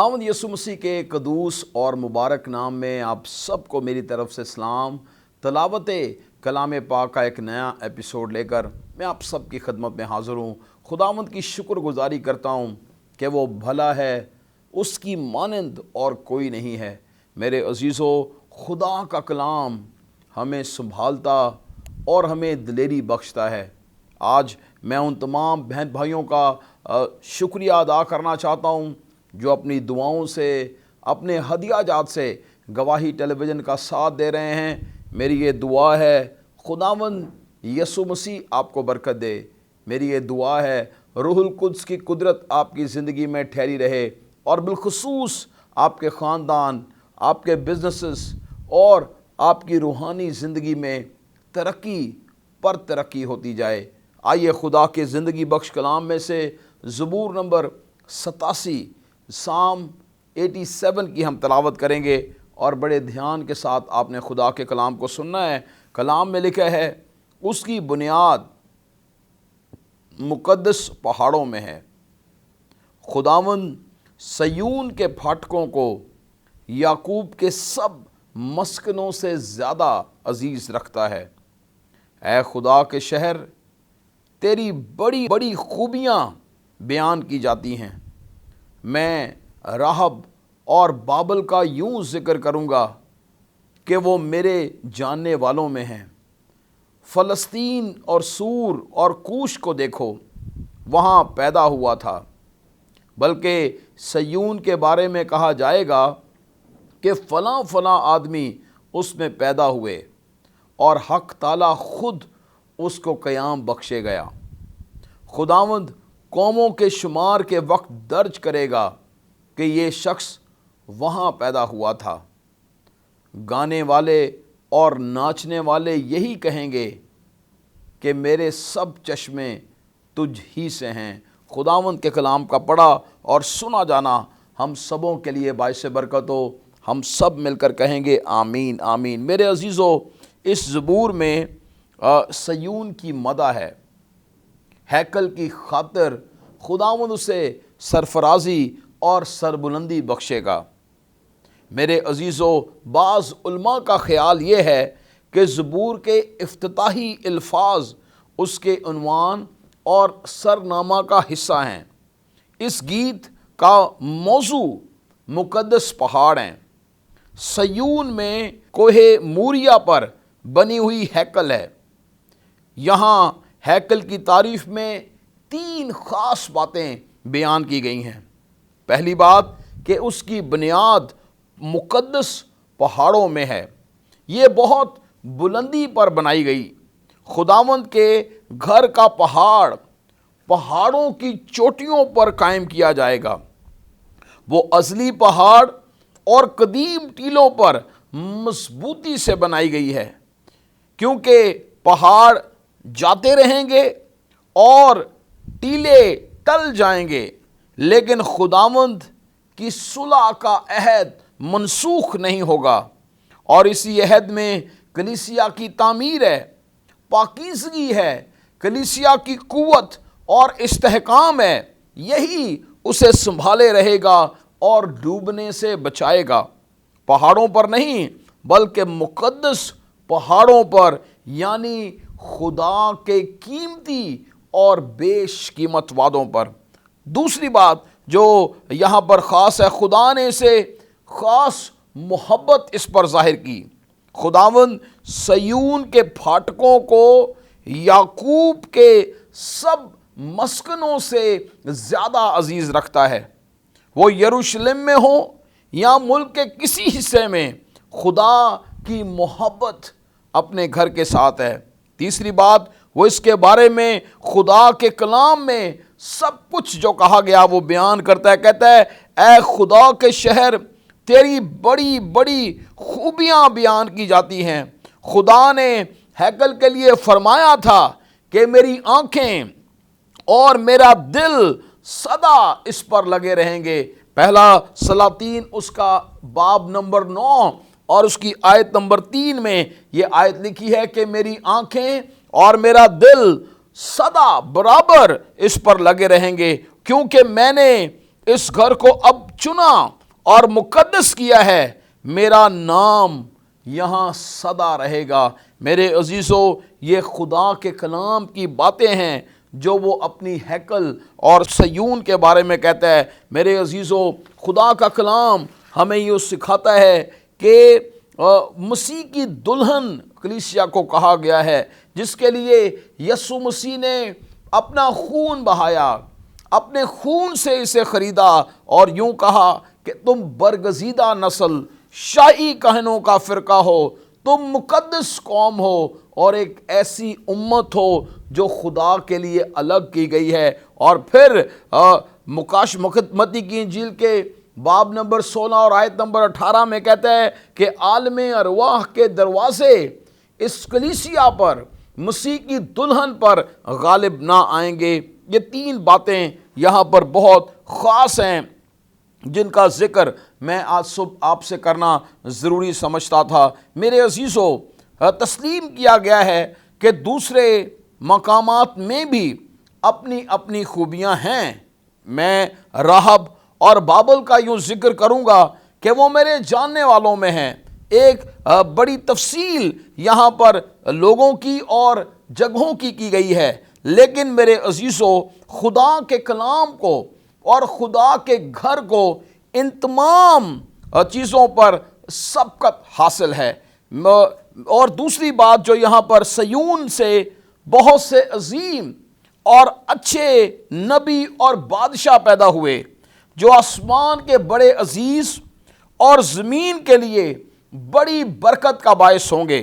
खुदावंद यीशु मसीह के कदूस और मुबारक नाम में आप सबको मेरी तरफ से सलाम। तलावत कलाम पाक का एक नया एपिसोड लेकर मैं आप सब की खिदमत में हाज़िर हूँ। खुदावंद की शुक्रगुजारी करता हूँ कि वो भला है, उसकी मानंद और कोई नहीं है। मेरे अजीज़ों, खुदा का कलाम हमें संभालता और हमें दिलेरी बख्शता है। आज मैं उन तमाम बहन भाइयों का शुक्रिया अदा करना चाहता हूँ जो अपनी दुआओं से, अपने हदिया जात से गवाही टेलीविज़न का साथ दे रहे हैं। मेरी ये दुआ है खुदावंद यीशु मसीह आपको बरकत दे। मेरी ये दुआ है रूहुल कुद्स की कुदरत आपकी ज़िंदगी में ठहरी रहे और बिलखुसूस आपके ख़ानदान, आपके बिजनेसेस और आपकी रूहानी ज़िंदगी में तरक्की पर तरक्की होती जाए। आइए खुदा के ज़िंदगी बख्श कलाम में से ज़बूर नंबर 87 साम 87 की हम तलावत करेंगे और बड़े ध्यान के साथ आपने खुदा के कलाम को सुनना है। कलाम में लिखा है, उसकी बुनियाद मुक़द्दस पहाड़ों में है। खुदावंद सयून के फाटकों को याकूब के सब मस्कनों से ज़्यादा अजीज़ रखता है। ऐ खुदा के शहर, तेरी बड़ी बड़ी खूबियाँ बयान की जाती हैं। मैं राहब और बाबल का यूं ज़िक्र करूँगा कि वो मेरे जानने वालों में हैं। फ़लस्तीन और सूर और कूश को देखो, वहाँ पैदा हुआ था। बल्कि सयून के बारे में कहा जाएगा कि फ़लाँ फ़लाँ आदमी उसमें पैदा हुए और हक ताला खुद उसको क़याम बख्शे गया। खुदावंद कौमों के शुमार के वक्त दर्ज करेगा कि ये शख्स वहाँ पैदा हुआ था। गाने वाले और नाचने वाले यही कहेंगे कि मेरे सब चश्मे तुझ ही से हैं। खुदावंद के कलाम का पढ़ा और सुना जाना हम सबों के लिए बाइस बरकत हो। हम सब मिलकर कहेंगे आमीन आमीन। मेरे अजीज़ों, इस ज़बूर में सयून की मदा है। हैकल की खातिर खुदावंद उसे सरफराजी और सरबुलंदी बख्शेगा। मेरे अजीज़ों, बाज़ उलमा का ख़याल ये है कि ज़बूर के इफ्तिताही अल्फाज उसके उन्वान और सरनामा का हिस्सा हैं। इस गीत का मौजू मुक़द्दस पहाड़ हैं। सयून में कोहे मूरिया पर बनी हुई हैकल है। यहाँ हैकल की तारीफ़ में 3 ख़ास बातें बयान की गई हैं। पहली बात कि उसकी बुनियाद मुक़द्दस पहाड़ों में है। ये बहुत बुलंदी पर बनाई गई। खुदावंद के घर का पहाड़ पहाड़ों की चोटियों पर कायम किया जाएगा। वो असली पहाड़ और कदीम टीलों पर मजबूती से बनाई गई है, क्योंकि पहाड़ जाते रहेंगे और टीले टल जाएंगे, लेकिन खुदावंद की सुलह का अहद मनसूख नहीं होगा। और इसी अहद में कलीसिया की तामीर है, पाकीज़गी है, कलीसिया की कुव्वत और इस्तेहकाम है। यही उसे संभाले रहेगा और डूबने से बचाएगा। पहाड़ों पर नहीं, बल्कि मुक़द्दस पहाड़ों पर, यानी खुदा के कीमती और बेशकीमत वादों पर। दूसरी बात जो यहाँ पर ख़ास है, खुदा ने इसे ख़ास मोहब्बत इस पर ज़ाहिर की। खुदावंद सयून के फाटकों को याकूब के सब मस्कनों से ज़्यादा अजीज़ रखता है। वो यरूशलेम में हो या मुल्क के किसी हिस्से में, खुदा की मोहब्बत अपने घर के साथ है। तीसरी बात, वो इसके बारे में खुदा के कलाम में सब कुछ जो कहा गया वो बयान करता है। कहता है, ऐ खुदा के शहर, तेरी बड़ी बड़ी खूबियाँ बयान की जाती हैं। खुदा ने हैकल के लिए फरमाया था कि मेरी आँखें और मेरा दिल सदा इस पर लगे रहेंगे। पहला सलातीन उसका बाब नंबर 9 और उसकी आयत नंबर 3 में ये आयत लिखी है कि मेरी आँखें और मेरा दिल सदा बराबर इस पर लगे रहेंगे, क्योंकि मैंने इस घर को अब चुना और मुकद्दस किया है, मेरा नाम यहाँ सदा रहेगा। मेरे अजीज़ों, ये खुदा के कलाम की बातें हैं जो वो अपनी हैकल और सयून के बारे में कहता है। मेरे अजीज़ों, खुदा का कलाम हमें ये सिखाता है कि मसीह की दुल्हन कलीसिया को कहा गया है, जिसके लिए यीशु मसीह ने अपना खून बहाया, अपने खून से इसे खरीदा और यूं कहा कि तुम बरगजीदा नस्ल, शाही कहनों का फ़िरका हो, तुम मुकद्दस कौम हो और एक ऐसी उम्मत हो जो खुदा के लिए अलग की गई है। और फिर मत्ती की इंजील के बाब नंबर 16 और आयत नंबर 18 में कहता है कि आलमे अरवाह के दरवाजे इस कलीसिया पर, मसीह की दुल्हन पर गालिब ना आएंगे। ये 3 बातें यहाँ पर बहुत ख़ास हैं जिनका ज़िक्र मैं आज सुबह आपसे करना ज़रूरी समझता था। मेरे अजीज़ों, तस्लीम किया गया है कि दूसरे मकामात में भी अपनी अपनी खूबियाँ हैं। मैं राहब और बाबल का यूँ ज़िक्र करूँगा कि वो मेरे जानने वालों में हैं। एक बड़ी तफसील यहाँ पर लोगों की और जगहों की गई है, लेकिन मेरे अजीज़ों, खुदा के कलाम को और खुदा के घर को इन तमाम चीज़ों पर सबकत हासिल है। और दूसरी बात जो यहाँ पर सयून से बहुत से अजीम और अच्छे नबी और बादशाह पैदा हुए जो आसमान के बड़े अजीज़ और ज़मीन के लिए बड़ी बरकत का बायस होंगे।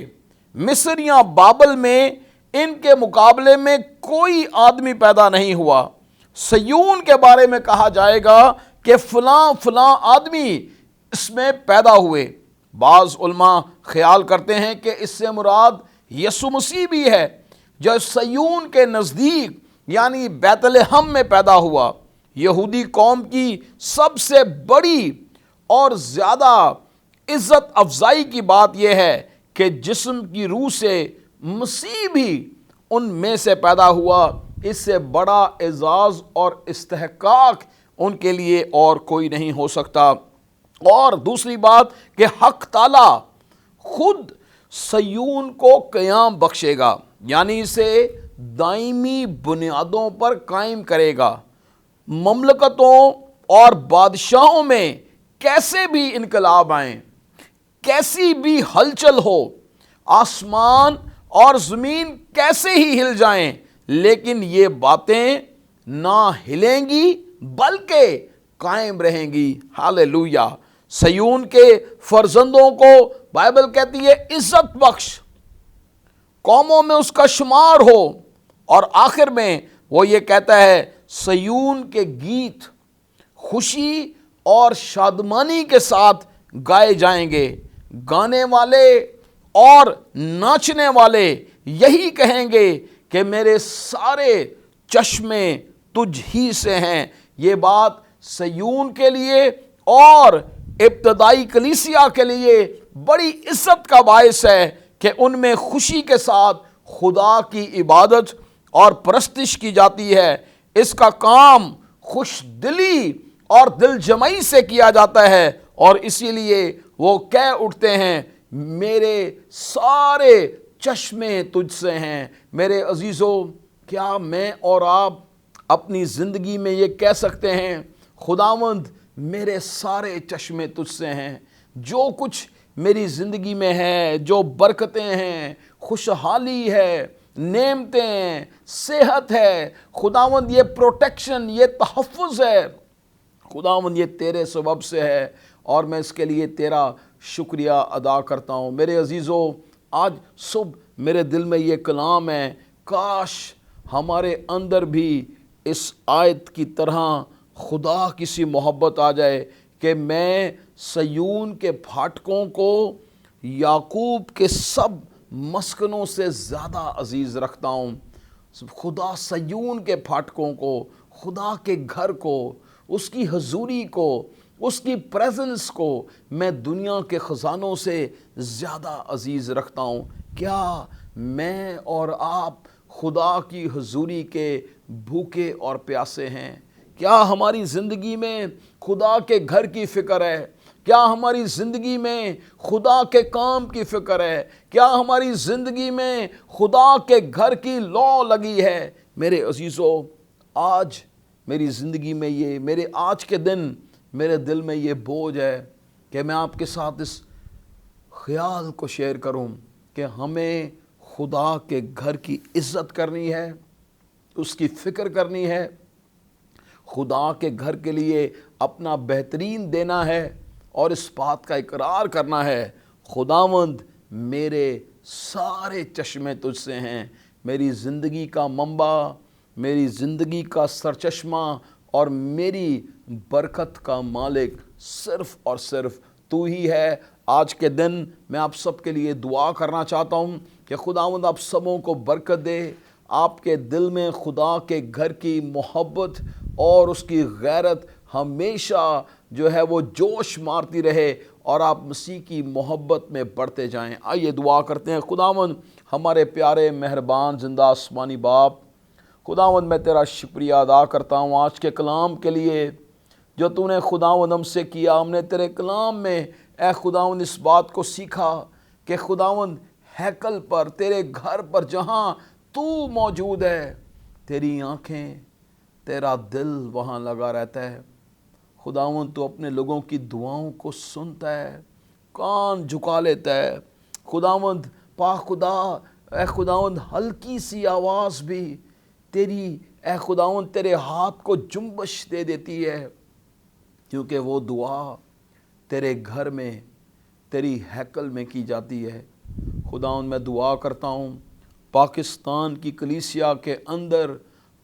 मिस्र या बाबल में इनके मुकाबले में कोई आदमी पैदा नहीं हुआ। सयून के बारे में कहा जाएगा कि फ़लाँ फ़लाँ आदमी इसमें पैदा हुए। बाज़ उलमा ख्याल करते हैं कि इससे मुराद यीशु मसीह भी है, जो सयून के नज़दीक यानी बैतलहम में पैदा हुआ। यहूदी कौम की सबसे बड़ी और ज़्यादा इज़्ज़त अफजाई की बात यह है कि जिस्म की रूह से मसीह भी उनमें से पैदा हुआ। इससे बड़ा एजाज़ और इस्तेहकाक उनके लिए और कोई नहीं हो सकता। और दूसरी बात कि हक ताला खुद सयून को क़याम बख्शेगा, यानी इसे दायमी बुनियादों पर कायम करेगा। ममलकतों और बादशाहों में कैसे भी इनकलाब आएँ, कैसी भी हलचल हो, आसमान और ज़मीन कैसे ही हिल जाएं, लेकिन ये बातें ना हिलेंगी बल्कि कायम रहेंगी। हालेलुया। सयून के फर्जंदों को बाइबल कहती है इज्जत बख्श, कौमों में उसका शुमार हो। और आखिर में वो ये कहता है सयून के गीत खुशी और शादमानी के साथ गाए जाएंगे। गाने वाले और नाचने वाले यही कहेंगे कि मेरे सारे चश्मे तुझ ही से हैं। ये बात सयून के लिए और इब्तदाई कलीसिया के लिए बड़ी इज्जत का बायस है कि उनमें खुशी के साथ खुदा की इबादत और परस्तिश की जाती है। इसका काम खुश दिली और दिल जमाई से किया जाता है और इसीलिए वो कह उठते हैं मेरे सारे चश्मे तुझसे हैं। मेरे अजीज़ों, क्या मैं और आप अपनी ज़िंदगी में ये कह सकते हैं खुदावंद मेरे सारे चश्मे तुझसे हैं? जो कुछ मेरी ज़िंदगी में है, जो बरकतें हैं, खुशहाली है, नेमतें हैं, सेहत है, खुदावंद ये प्रोटेक्शन, ये तहफ़्फ़ुज़ है, खुदावंद ये तेरे सबब से है और मैं इसके लिए तेरा शुक्रिया अदा करता हूँ। मेरे अजीज़ों, आज सुबह मेरे दिल में ये कलाम है, काश हमारे अंदर भी इस आयत की तरह खुदा की सी मोहब्बत आ जाए कि मैं सयून के फाटकों को याकूब के सब मस्कनों से ज़्यादा अजीज़ रखता हूँ। खुदा सयून के फाटकों को, खुदा के घर को, उसकी हजूरी को, उसकी प्रेजेंस को मैं दुनिया के ख़जानों से ज़्यादा अजीज़ रखता हूँ। क्या मैं और आप खुदा की हजूरी के भूखे और प्यासे हैं? کیا ہماری زندگی میں خدا کے گھر کی فکر ہے؟ کیا ہماری زندگی میں خدا کے کام کی فکر ہے؟ کیا ہماری زندگی میں خدا کے گھر کی لو لگی ہے؟ میرے عزیزو، آج میری زندگی میں میرے آج کے دن میرے دل میں یہ بوجھ ہے کہ میں آپ کے ساتھ اس خیال کو شیئر کروں کہ ہمیں خدا کے گھر کی عزت کرنی ہے، اس کی فکر کرنی ہے، خدا کے گھر کے لیے اپنا بہترین دینا ہے، اور اس بات کا اقرار کرنا ہے، خداوند میرے سارے چشمے تجھ سے ہیں، میری زندگی کا منبع، میری زندگی کا سرچشمہ اور میری برکت کا مالک صرف اور صرف تو ہی ہے۔ آج کے دن میں آپ سب کے لیے دعا کرنا چاہتا ہوں کہ خداوند آپ سبوں کو برکت دے، آپ کے دل میں خدا کے گھر کی محبت اور اس کی غیرت ہمیشہ جو ہے وہ جوش مارتی رہے، اور آپ مسیح کی محبت میں بڑھتے جائیں۔ آئیے دعا کرتے ہیں۔ خداوند ہمارے پیارے مہربان زندہ آسمانی باپ، خداوند میں تیرا شکریہ ادا کرتا ہوں آج کے کلام کے لیے جو تو نے خداوند ہم سے کیا۔ ہم نے تیرے کلام میں اے خداوند اس بات کو سیکھا کہ خداوند ہیکل پر، تیرے گھر پر جہاں تو موجود ہے، تیری آنکھیں، تیرا دل وہاں لگا رہتا ہے۔ خداوند تو اپنے لوگوں کی دعاؤں کو سنتا ہے، کان جھکا لیتا ہے۔ خداوند پاک خدا، اے خداوند ہلکی سی آواز بھی تیری اے خداوند تیرے ہاتھ کو جنبش دے دیتی ہے، کیونکہ وہ دعا تیرے گھر میں، تیری ہیکل میں کی جاتی ہے۔ خداوند میں دعا کرتا ہوں پاکستان کی کلیسیا کے اندر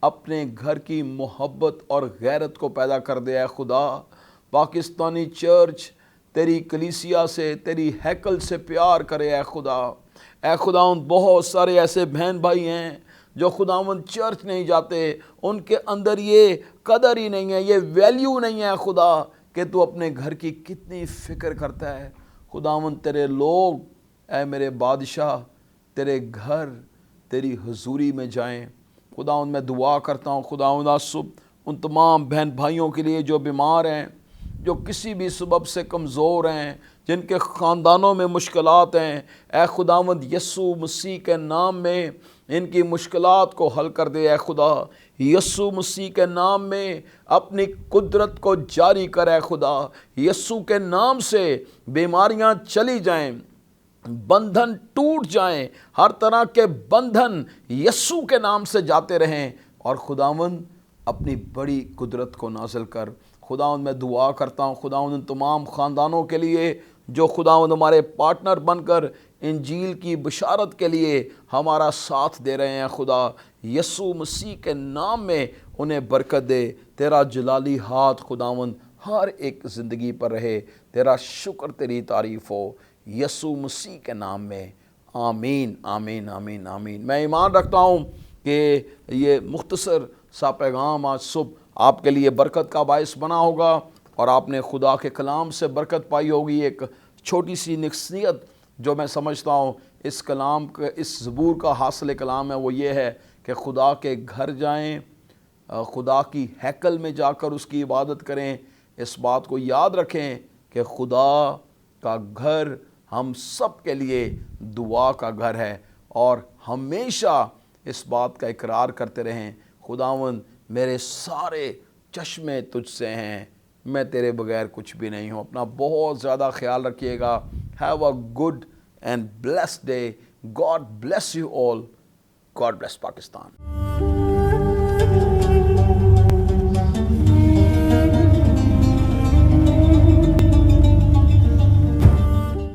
اپنے گھر کی محبت اور غیرت کو پیدا کر دے۔ اے خدا، پاکستانی چرچ تیری کلیسیا سے، تیری ہیکل سے پیار کرے۔ اے خدا، اے خداوند بہت سارے ایسے بہن بھائی ہیں جو خداوند چرچ نہیں جاتے، ان کے اندر یہ قدر ہی نہیں ہے، یہ ویلیو نہیں ہے خدا کہ تو اپنے گھر کی کتنی فکر کرتا ہے۔ خداوند تیرے لوگ اے میرے بادشاہ تیرے گھر، تیری حضوری میں جائیں۔ خداوند میں دعا کرتا ہوں خداوند آج صبح ان تمام بہن بھائیوں کے لیے جو بیمار ہیں، جو کسی بھی سبب سے کمزور ہیں، جن کے خاندانوں میں مشکلات ہیں، اے خداوند یسوع مسیح کے نام میں ان کی مشکلات کو حل کر دے۔ اے خدا یسوع مسیح کے نام میں اپنی قدرت کو جاری کر۔ اے خدا یسوع کے نام سے بیماریاں چلی جائیں، بندھن ٹوٹ جائیں، ہر طرح کے بندھن یسوع کے نام سے جاتے رہیں، اور خداوند اپنی بڑی قدرت کو نازل کر۔ خداوند میں دعا کرتا ہوں خداوند ان تمام خاندانوں کے لیے جو خداوند ہمارے پارٹنر بن کر انجیل کی بشارت کے لیے ہمارا ساتھ دے رہے ہیں۔ خدا یسوع مسیح کے نام میں انہیں برکت دے۔ تیرا جلالی ہاتھ خداوند ہر ایک زندگی پر رہے۔ تیرا شکر، تیری تعریف ہو یسوع مسیح کے نام میں، آمین آمین آمین آمین۔ میں ایمان رکھتا ہوں کہ یہ مختصر سا پیغام آج صبح آپ کے لیے برکت کا باعث بنا ہوگا، اور آپ نے خدا کے کلام سے برکت پائی ہوگی۔ ایک چھوٹی سی نصیحت جو میں سمجھتا ہوں اس کلام کا، اس زبور کا حاصل کلام ہے، وہ یہ ہے کہ خدا کے گھر جائیں، خدا کی ہیکل میں جا کر اس کی عبادت کریں۔ اس بات کو یاد رکھیں کہ خدا کا گھر ہم سب کے لیے دعا کا گھر ہے، اور ہمیشہ اس بات کا اقرار کرتے رہیں، خداوند میرے سارے چشمے تجھ سے ہیں، میں تیرے بغیر کچھ بھی نہیں ہوں۔ اپنا بہت زیادہ خیال رکھیے گا۔ Have a good and blessed day. God bless you all. God bless Pakistan.